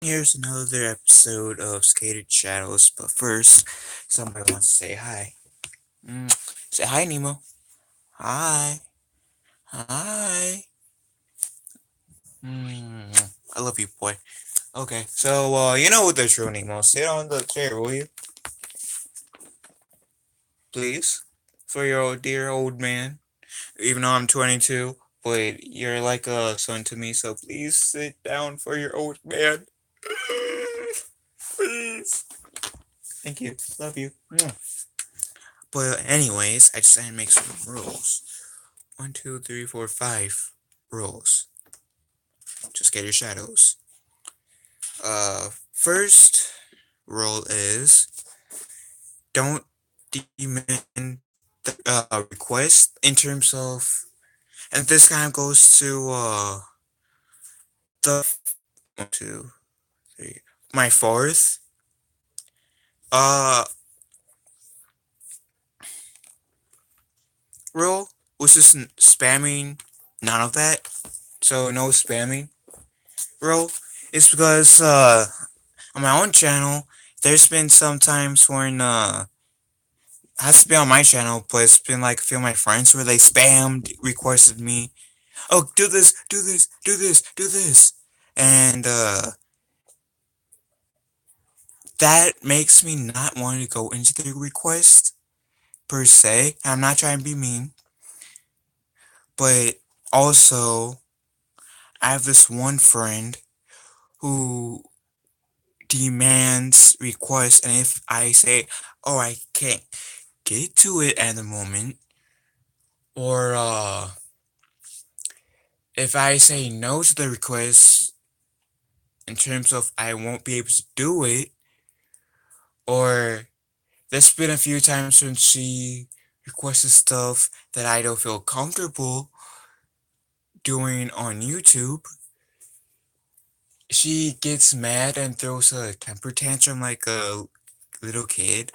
Here's another episode of Skated Shadows, but first, somebody wants to say hi. Say hi, Nemo. Hi. Hi. I love you, boy. Okay, so, you know what the true Nemo. Sit on the chair, will you? Please? For your dear old man. Even though I'm 22, but you're like a son to me, so please sit down for your old man. Please. Thank you. Love you. But anyways, I just had to make some rules. One, two, three, four, five rules. Just get your shadows. First rule is don't demand the request in terms of, and this kind of goes to the one, two, three, my fourth. Uh, Rule was just spamming. None of that. So no spamming. Rule is because on my own channel, there's been some times when has to be on my channel, but it's been like a few of my friends where they spammed requested me, oh, do this, do this, do this, do this, and that makes me not want to go into the request per se. I'm not trying to be mean, but also I have this one friend who demands requests, and if I say, oh, I can't get to it at the moment, or if I say no to the request in terms of I won't be able to do it, or there's been a few times when she requested stuff that I don't feel comfortable doing on YouTube, she gets mad and throws a temper tantrum like a little kid,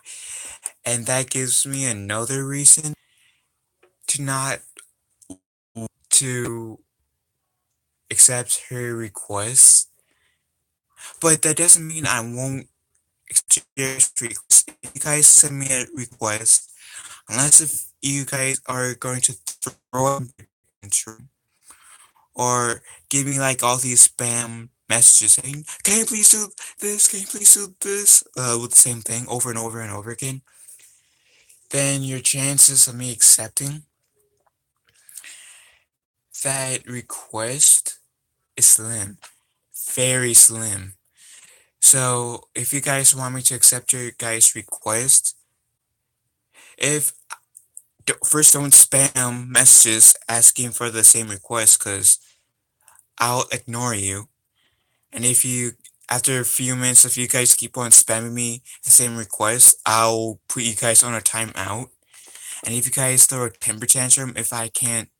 and that gives me another reason to not to accept her request. But that doesn't mean I won't exchange requests. If you guys send me a request, unless if you guys are going to throw a tantrum or give me like all these spam messages saying, can you please do this? Can you please do this? With the same thing over and over and over again, then your chances of me accepting that request is slim. Very slim. So if you guys want me to accept your guys' request, if first don't spam messages asking for the same request, because I'll ignore you. And if you after a few minutes, if you guys keep on spamming me the same request, I'll put you guys on a timeout. And if you guys throw a temper tantrum if I can't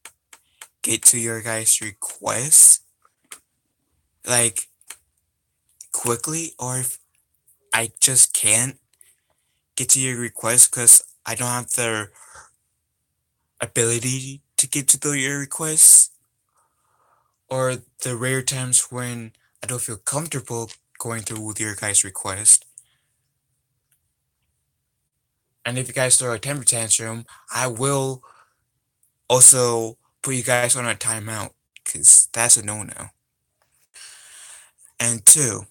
get to your guys' request, like quickly, or if I just can't get to your request because I don't have the ability to get to your requests, or the rare times when I don't feel comfortable going through with your guys' request. And if you guys throw a temper tantrum, I will also put you guys on a timeout, because that's a no-no. And two,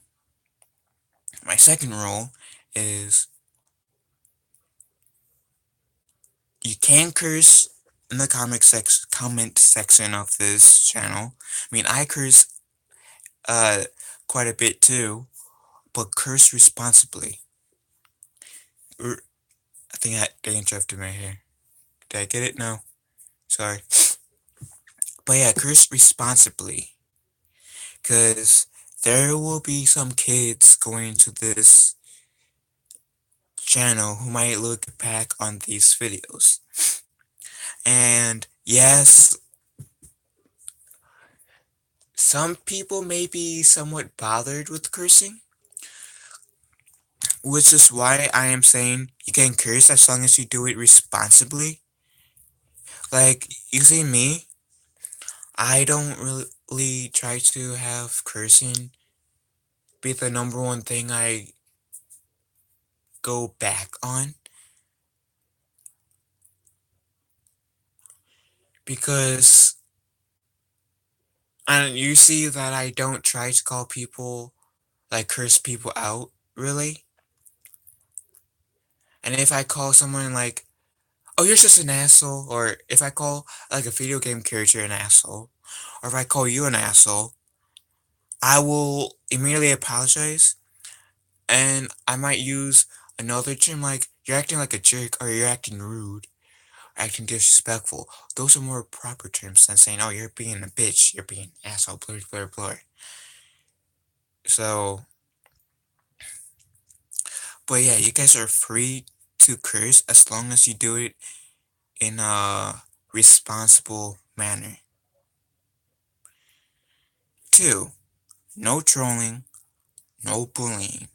my second rule is you can curse in the comment section of this channel. I mean, I curse uh quite a bit too, but curse responsibly. I think I interrupted my hair. Did I get it? No. Sorry. But yeah, curse responsibly. Because there will be some kids going to this channel who might look back on these videos. And yes, some people may be somewhat bothered with cursing, which is why I am saying you can curse as long as you do it responsibly. Like, you see me, I don't really try to have cursing be the number one thing I go back on, because you see that I don't try to call people, like curse people out, really. And if I call someone like, oh, you're just an asshole, or if I call like a video game character an asshole, or if I call you an asshole, I will immediately apologize, and I might use another term like, you're acting like a jerk, or you're acting rude, acting disrespectful. Those are more proper terms than saying, oh, you're being a bitch, you're being an asshole, blah, blah, blah. So, but yeah, you guys are free to curse as long as you do it in a responsible manner. 2. No trolling, no bullying.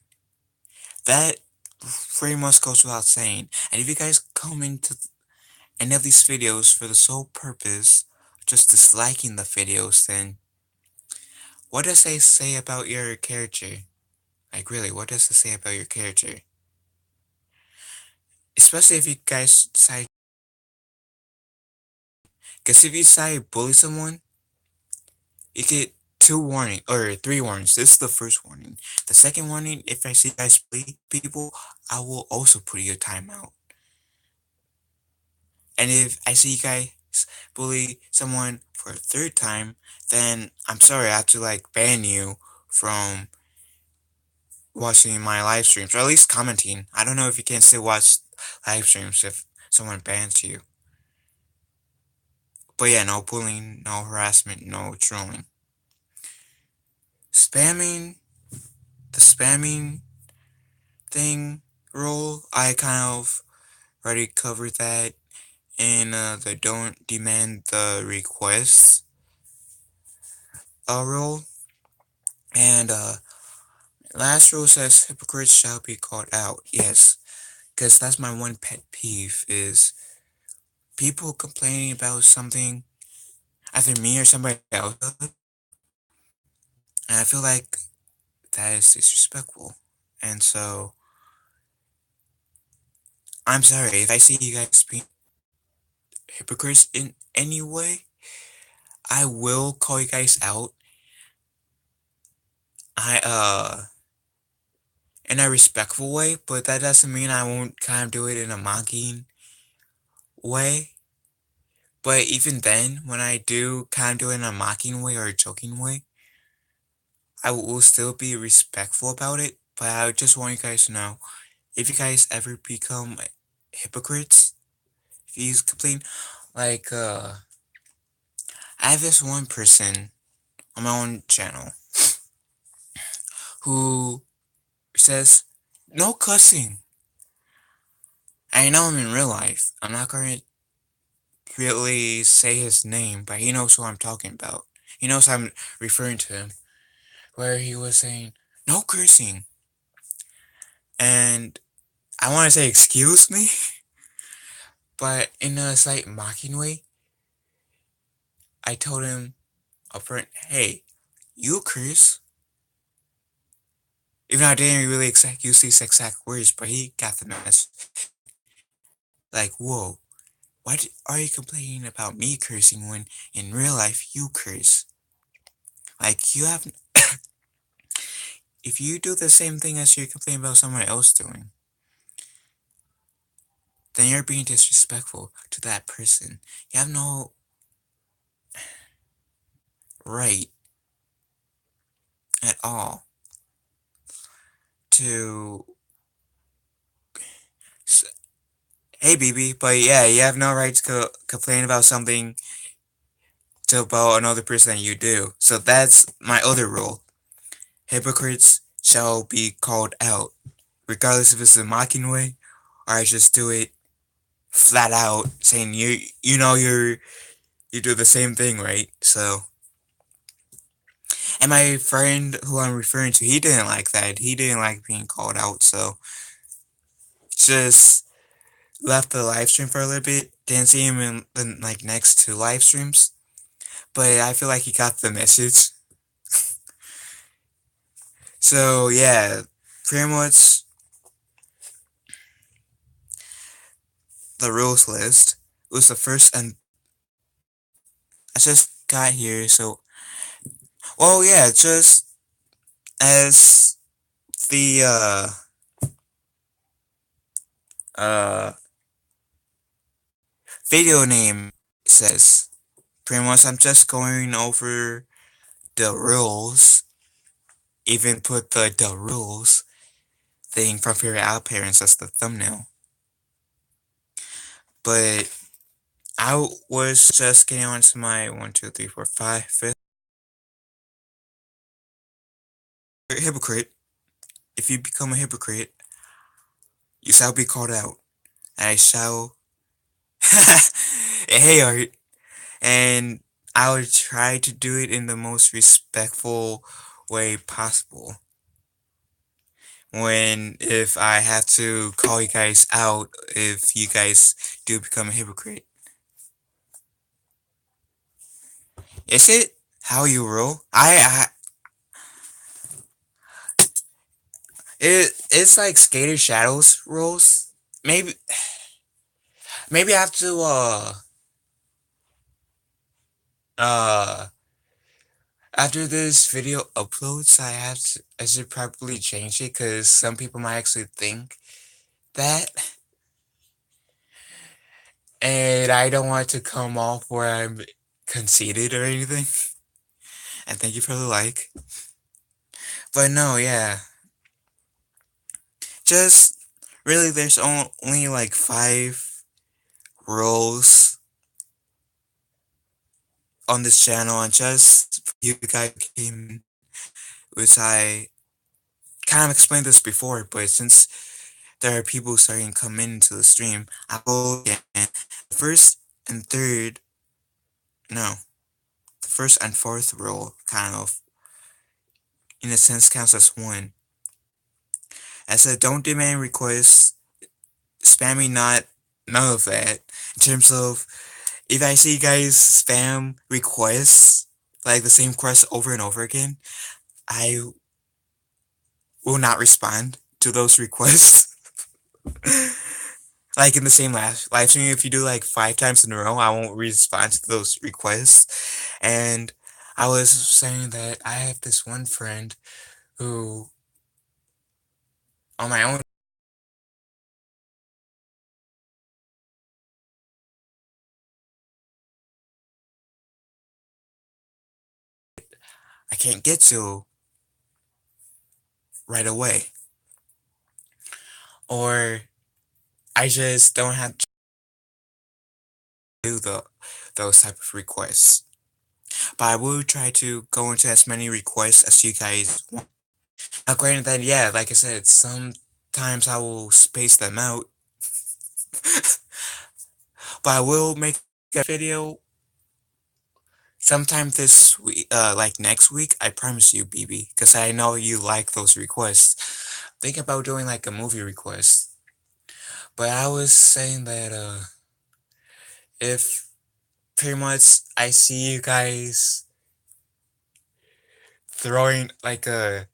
That pretty much goes without saying. And if you guys come into any of these videos for the sole purpose of just disliking the videos, then what does it say about your character? Like, really, what does it say about your character? Especially if you guys decide, because if you decide to bully someone, you get 2 warnings, or 3 warnings. This is the first warning. The second warning, if I see you guys bully people, I will also put you a timeout. And if I see you guys bully someone for a 3rd time, then I'm sorry, I have to like ban you from watching my live streams, or at least commenting. I don't know if you can still watch live streams if someone bans you. But yeah, no bullying, no harassment, no trolling. Spamming, the spamming thing rule, I kind of already covered that in the don't demand the requests rule. And last rule says hypocrites shall be called out. Yes, because that's my one pet peeve, is people complaining about something, either me or somebody else, and I feel like that is disrespectful. And so, I'm sorry if I see you guys being hypocrites in any way, I will call you guys out. I in a respectful way, but that doesn't mean I won't kind of do it in a mocking way. But even then, when I do kind of do it in a mocking way or a joking way, I will still be respectful about it. But I just want you guys to know, if you guys ever become hypocrites, if you complain, like, I have this one person on my own channel who says, no cussing. I know him in real life. I'm not going to really say his name, but he knows who I'm talking about. He knows I'm referring to him. Where he was saying, no cursing. And I want to say, excuse me? But in a slight mocking way, I told him upfront, hey, you curse. Even though I didn't really use these exact words, but he got the message. Like, whoa, why are you complaining about me cursing when in real life you curse? Like, you have, if you do the same thing as you're complaining about someone else doing, then you're being disrespectful to that person. You have no right at all to, hey BB, but yeah, you have no right to complain about something to about another person that you do. So that's my other rule. Hypocrites shall be called out, regardless if it's a mocking way, or I just do it flat out, saying you know you do the same thing, right? So, and my friend who I'm referring to, he didn't like that. He didn't like being called out, so just left the live stream for a little bit. Didn't see him in the like next 2 live streams, but I feel like he got the message. So yeah, pretty much the rules list was the first, and I just got here. So well, yeah, just as the uh video name says, pretty much I'm just going over the rules. Even put the rules thing from Period Out Parents as the thumbnail. But I was just getting on to my 1, 2, 3, 4, 5, 5th hypocrite. If you become a hypocrite, you shall be called out. I shall. Hey, Art. And I will try to do it in the most respectful way possible. If I have to call you guys out, if you guys do become a hypocrite. Is it how you roll? It's like Skater Shadows rolls. Maybe I have to uh after this video uploads, I should probably change it because some people might actually think that, and I don't want to come off where I'm conceited or anything. And thank you for the like. But no, yeah, just really, there's only like 5 roles on this channel, and just you guys came in, which I kind of explained this before, but since there are people starting to come into the stream, I will again. The first and third, no, the first and fourth role kind of, in a sense, counts as one. I said, don't demand requests, spamming not, none of that. In terms of, if I see you guys spam requests, like the same request over and over again, I will not respond to those requests. Like in the same live stream, if you do like 5 times in a row, I won't respond to those requests. And I was saying that I have this one friend who, on my own, I can't get to right away, or I just don't have to do those type of requests. But I will try to go into as many requests as you guys want. Now, granted that, yeah, like I said, sometimes I will space them out, but I will make a video sometime this week, like next week. I promise you, BB, because I know you like those requests. Think about doing like a movie request. But I was saying that, if pretty much I see you guys throwing like a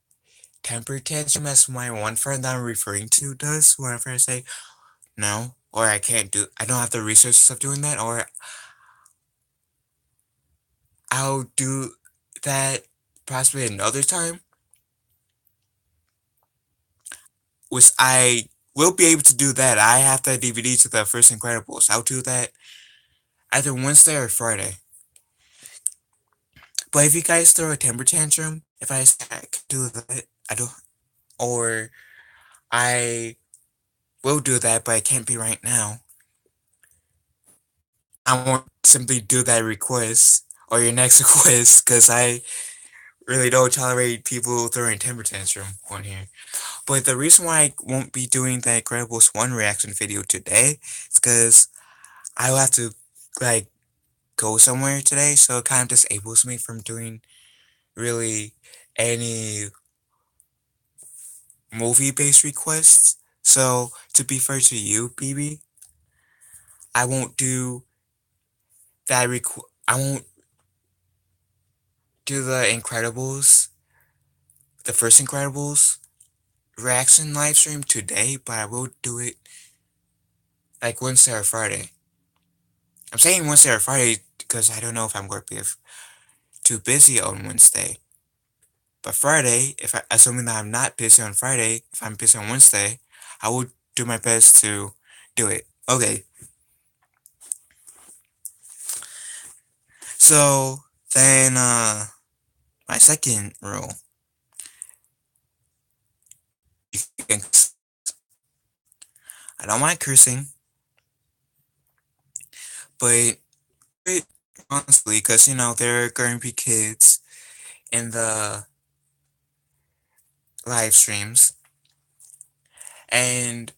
temper tantrum, as my one friend that I'm referring to does, whenever I say no, or I don't have the resources of doing that, or I'll do that possibly another time, which I will be able to do that. I have the DVD to the first Incredibles. I'll do that either Wednesday or Friday. But if you guys throw a temper tantrum, if I say I can do that, I don't, or I will do that, but it can't be right now. I won't simply do that request or your next request, because I really don't tolerate people throwing temper tantrum on here. But the reason why I won't be doing the Incredibles 1 reaction video today is because I will have to like go somewhere today, so it kind of disables me from doing really any movie-based requests. So to be fair to you, BB, I won't do that I won't do the Incredibles the first Incredibles reaction live stream today, but I will do it like Wednesday or Friday. I'm saying Wednesday or Friday because I don't know if I'm going to be too busy on Wednesday. But Friday, if I, assuming that I'm not busy on Friday, if I'm busy on Wednesday, I will do my best to do it. Okay, so then my second rule, you can, I don't mind cursing, but it honestly, because there are going to be kids in the live streams, and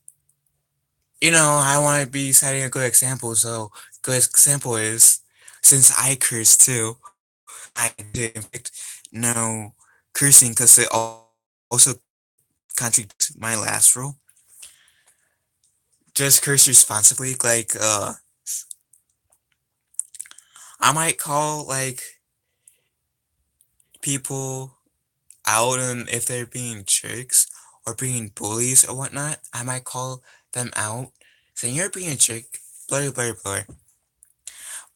I want to be setting a good example. So good example is, since I curse too, I did in fact no cursing because it also contradicts my last rule. Just curse responsibly. Like I might call like people out, and if they're being jerks or being bullies or whatnot, I might call them out, saying you're being a jerk, blah blah blah.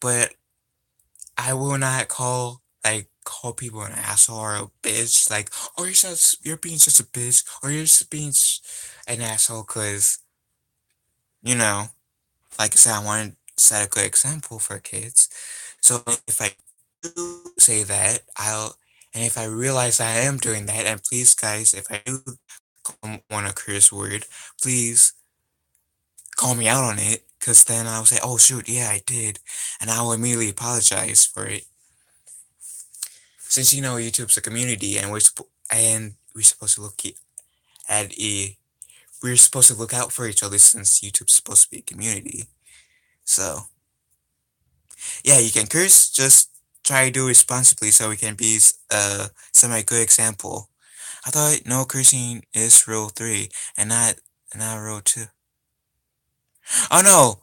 But I will not call people an asshole or a bitch. Like, oh, you're being such a bitch, or you're just being an asshole, because you know, like I said, I want to set a good example for kids. So if I do say that, and if I realize I am doing that, and please, guys, if I do want a curse word, please call me out on it, because then I'll say, oh shoot, yeah, I did, and I will immediately apologize for it. Since YouTube's a community, and we're supposed to at a we're supposed to look out for each other, since YouTube's supposed to be a community. So yeah, you can curse, just try to do responsibly so we can be semi good example. I thought no cursing is rule 3 and not rule 2. Oh no,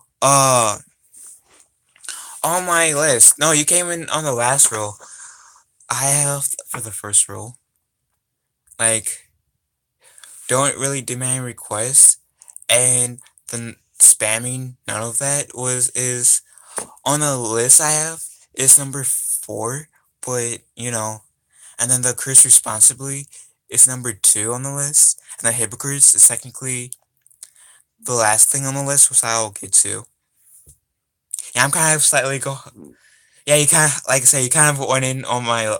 on my list. No, you came in on the last rule. I have for the first rule, like, don't really demand requests, and the spamming, none of that is on the list I have is number 4, but and then the curse responsibly is number 2 on the list, and the hypocrites is technically the last thing on the list, which I'll get to. Yeah, I'm kind of slightly Yeah, you kind of, like I say, you kind of went in on my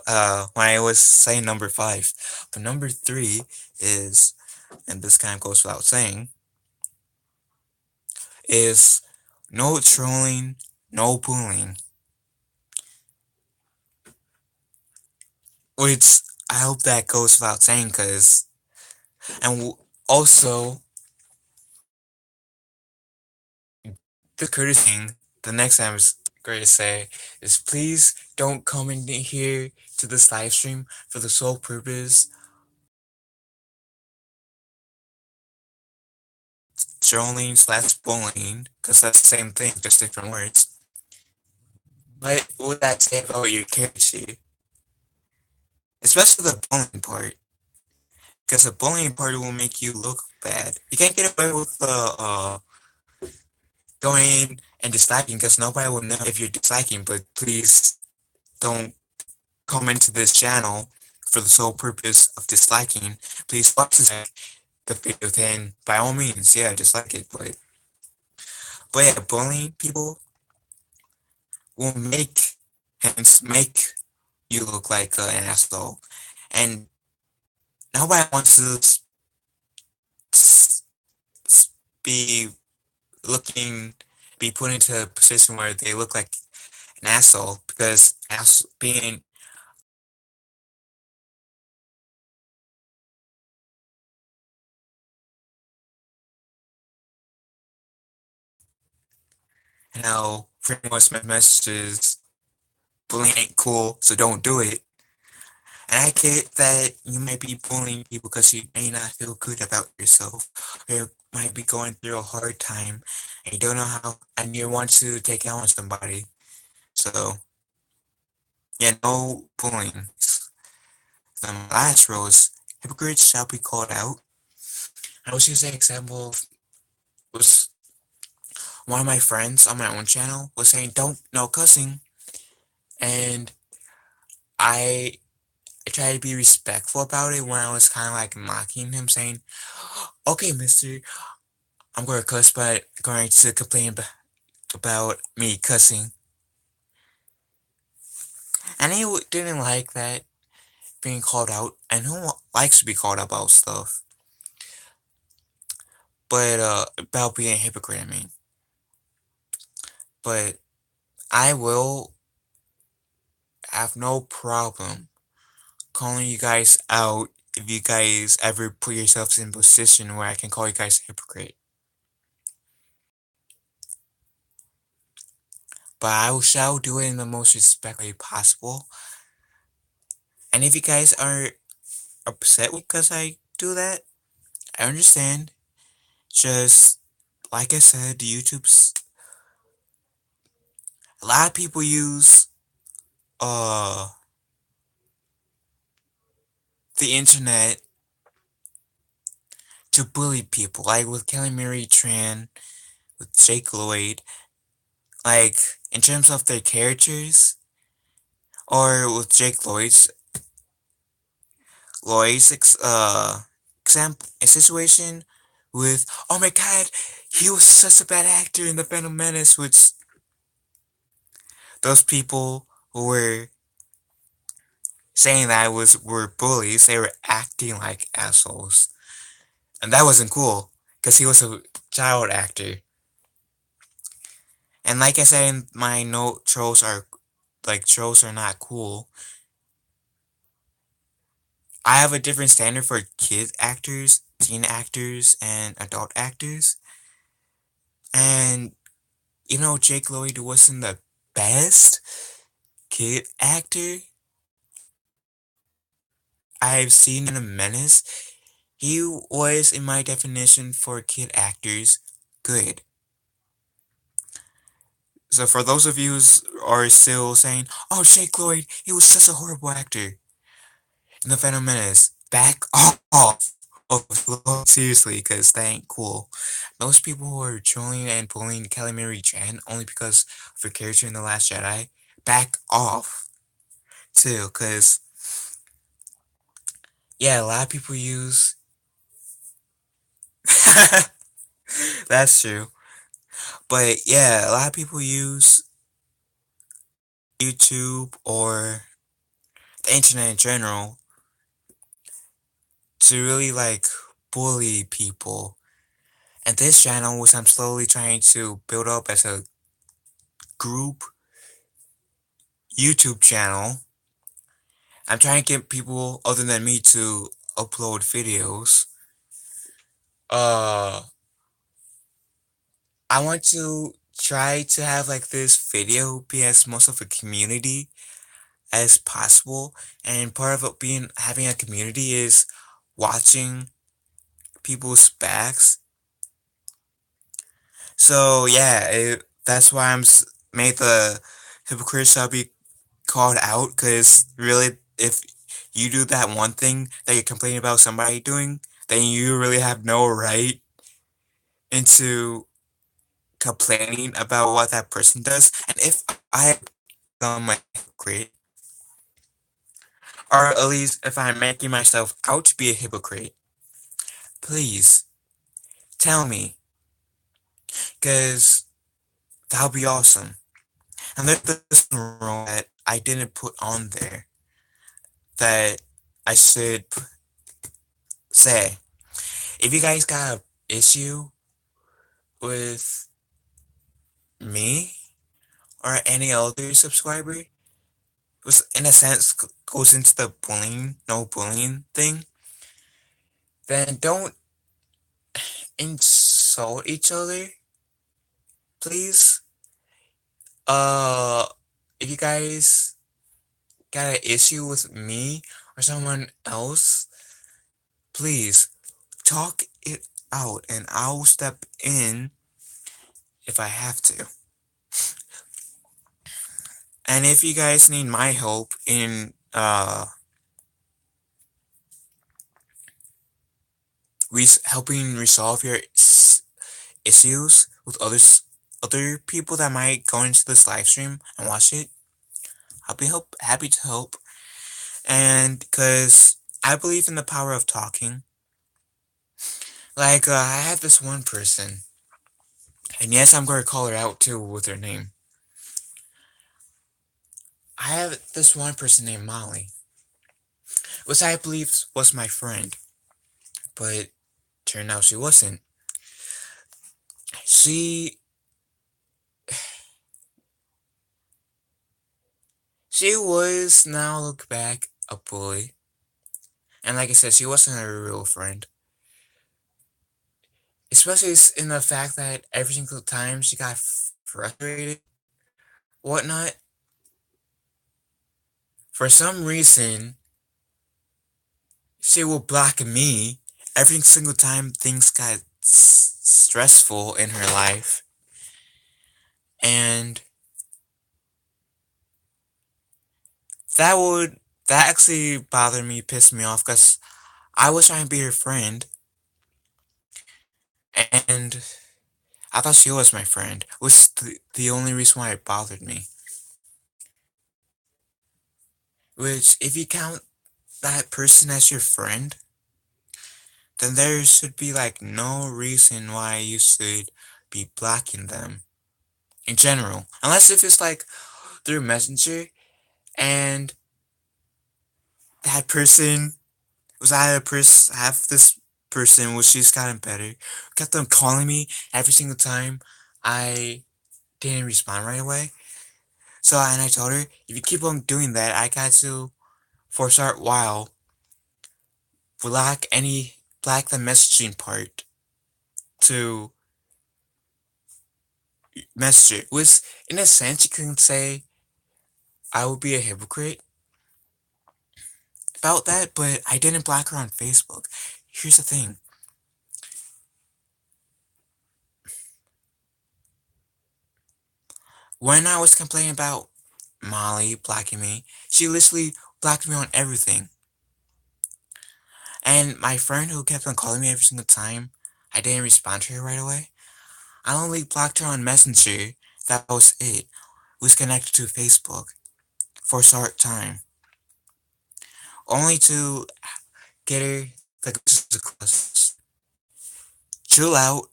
when I was saying number 5, but number 3 is, and this kind of goes without saying, is no trolling, no bullying. Which I hope that goes without saying, and also, the courtesy thing, the next time is going to say, is please don't come in here to this live stream for the sole purpose trolling slash bullying, because that's the same thing, just different words. What would that say about your character? Especially the bullying part, because the bullying part will make you look bad. You can't get away with the going in and disliking, because nobody will know if you're disliking, but please don't come into this channel for the sole purpose of disliking. Please watch the video, then by all means, yeah, dislike it, but yeah, bullying people will make you look like an asshole, and nobody wants to be looking, be put into a position where they look like an asshole, because being pretty much my message is bullying ain't cool, so don't do it. And I get that you might be bullying people because you may not feel good about yourself, or you might be going through a hard time, and you don't know how, and you want to take out on somebody. So, yeah, no bullying. The last rule is hypocrites shall be called out. I was using an example of, was one of my friends on my own channel was saying don't no cussing, and I tried to be respectful about it when I was kind of like mocking him, saying, "Okay, Mister, I'm going to cuss, but going to complain about me cussing," and he didn't like that being called out, and who likes to be called out about stuff, but about being a hypocrite. I mean, but I will have no problem calling you guys out if you guys ever put yourselves in a position where I can call you guys a hypocrite. But I shall do it in the most respectful way possible. And if you guys are upset because I do that, I understand. Just like I said, YouTube's a lot of people use uh the internet to bully people, like with Kelly Mary Tran, with Jake Lloyd, like in terms of their characters, or with Jake Lloyd's example a situation with, oh my god, he was such a bad actor in the Phantom Menace, which those people who were saying that were bullies, they were acting like assholes. And that wasn't cool, because he was a child actor. And like I said in my note, trolls are not cool. I have a different standard for kid actors, teen actors, and adult actors. And Jake Lloyd wasn't the best kid actor I've seen in a menace. He was, in my definition for kid actors, good. So for those of you who are still saying, "Oh, Jake Lloyd, he was such a horrible actor in the Phantom Menace," back off. Oh, seriously, because that ain't cool. Those people who are trolling and bullying Kelly Mary Tran only because of her character in The Last Jedi, back off too, because yeah, a lot of people use. That's true. But yeah, a lot of people use YouTube or the internet in general to really like bully people. And this channel, which I'm slowly trying to build up as a group YouTube channel, I'm trying to get people other than me to upload videos. Uh, I want to try to have like this video be as most of a community as possible, and part of it being having a community is watching people's backs. So yeah, that's why made the hypocrite shall be called out, because really, if you do that one thing that you're complaining about somebody doing, then you really have no right into complaining about what that person does. And if I become a hypocrite, or at least if I'm making myself out to be a hypocrite, please tell me, because that'll be awesome. And there's this rule that I didn't put on there that I should say. If you guys got an issue with me or any other subscriber, which in a sense goes into the bullying, no bullying thing, then don't insult each other, please. Uh, if you guys got an issue with me or someone else, please talk it out and I'll step in if I have to. And if you guys need my help in helping resolve your issues with other people that might go into this live stream and watch it. I'll be happy to help. And because I believe in the power of talking. Like, I have this one person, and yes, I'm going to call her out too with her name. I have this one person named Molly, which I believe was my friend, but turned out she wasn't. She she was, now look back, a bully. And like I said, she wasn't a real friend. Especially in the fact that every single time she got frustrated, whatnot, for some reason, she will block me every single time things got stressful in her life. And that would, that actually bothered me, pissed me off, because I was trying to be her friend, and I thought she was my friend. It was the only reason why it bothered me. Which, if you count that person as your friend, then there should be like no reason why you should be blocking them in general. Unless if it's like through Messenger and that person was have this person was she's gotten better, kept them calling me every single time I didn't respond right away. So, and I told her, if you keep on doing that, I got to, for a short while, black the messaging part to Messenger. Was, in a sense, you can say I would be a hypocrite about that, but I didn't block her on Facebook. Here's the thing. When I was complaining about Molly blocking me, she literally blocked me on everything. And my friend who kept on calling me every single time I didn't respond to her right away, I only blocked her on Messenger. That was it. It was connected to Facebook for a short time. Only to get her the across. Chill out.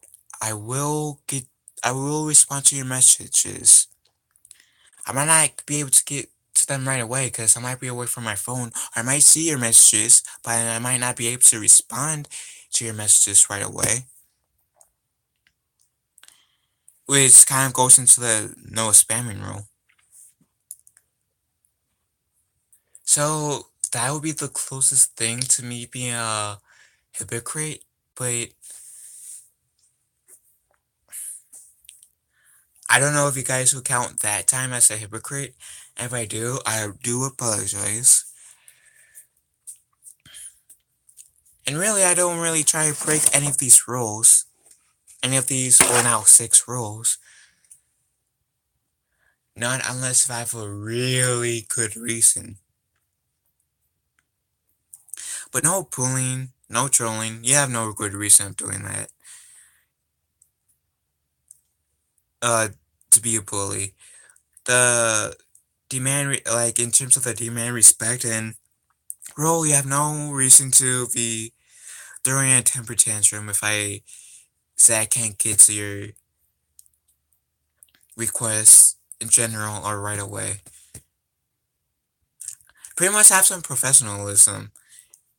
I will get I will respond to your messages. I might not be able to get to them right away because I might be away from my phone. Or I might see your messages, but I might not be able to respond to your messages right away. Which kind of goes into the no spamming rule. So that would be the closest thing to me being a hypocrite, but I don't know if you guys would count that time as a hypocrite. If I do apologize. And really, I don't really try to break any of these rules. Any of these, or now 6 rules. Not unless if I have a really good reason. But no bullying, no trolling. You have no good reason of doing that. Uh, to be a bully. The like in terms of the demand respect and rule, you have no reason to be throwing a temper tantrum if I say I can't get to your requests in general or right away. Pretty much have some professionalism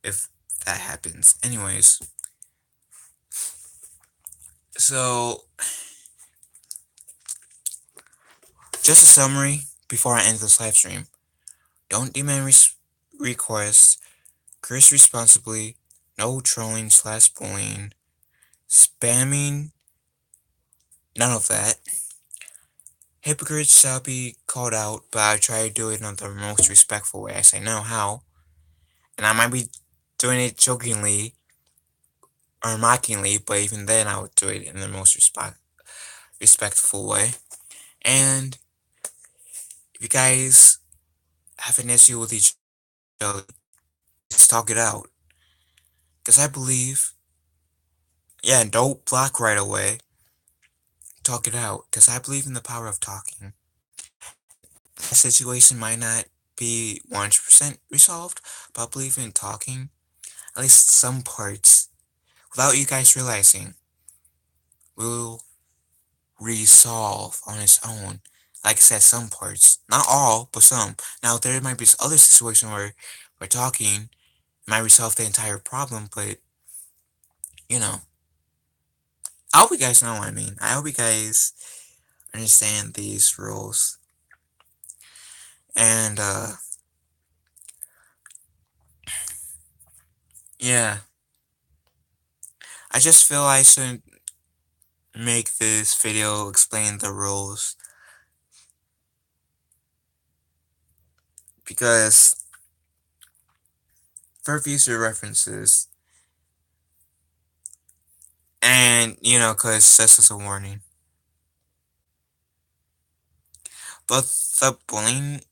if that happens. Anyways, so just a summary before I end this live stream. Don't demand requests, curse responsibly, no trolling / bullying, spamming, none of that. Hypocrites shall be called out, but I try to do it in the most respectful way as I know how. And I might be doing it jokingly or mockingly, but even then I would do it in the most respectful way. And if you guys have an issue with each other, just talk it out. Because I believe Yeah, don't block right away. Talk it out, because I believe in the power of talking. That situation might not be 100% resolved, but I believe in talking, at least some parts, without you guys realizing, will resolve on its own. Like I said, some parts. Not all, but some. Now, there might be other situation where we're talking, might resolve the entire problem, but, you know, I hope you guys know what I mean. I hope you guys understand these rules. And, yeah. I just feel I should make this video explain the rules. Because, for future references, and, because this is a warning. But the bullying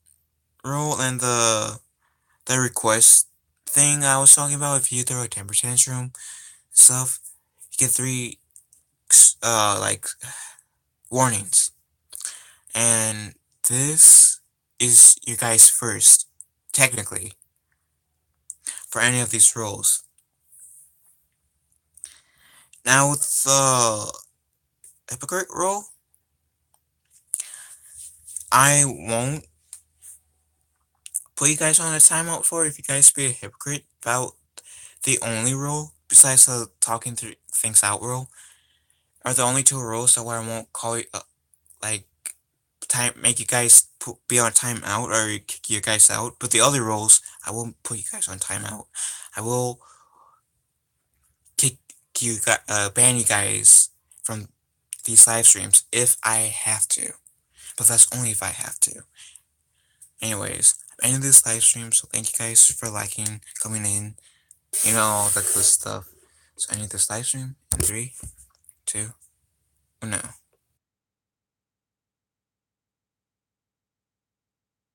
rule and the request thing I was talking about, if you throw a temper tantrum and stuff, you get 3, like, warnings. And this is your guys' first, technically, for any of these rules. Now with the hypocrite rule, I won't put you guys on a timeout for it if you guys be a hypocrite about the only rule, besides the talking through things out rule, are the only 2 rules that where I won't call you, like, make you guys be on timeout or kick you guys out. But the other rules, I won't put you guys on timeout. I will kick you, ban you guys from these live streams if I have to. But that's only if I have to. Anyways, I'm ending this live stream, so thank you guys for liking, coming in, all the good stuff. So I end this live stream in 3, 2, 1.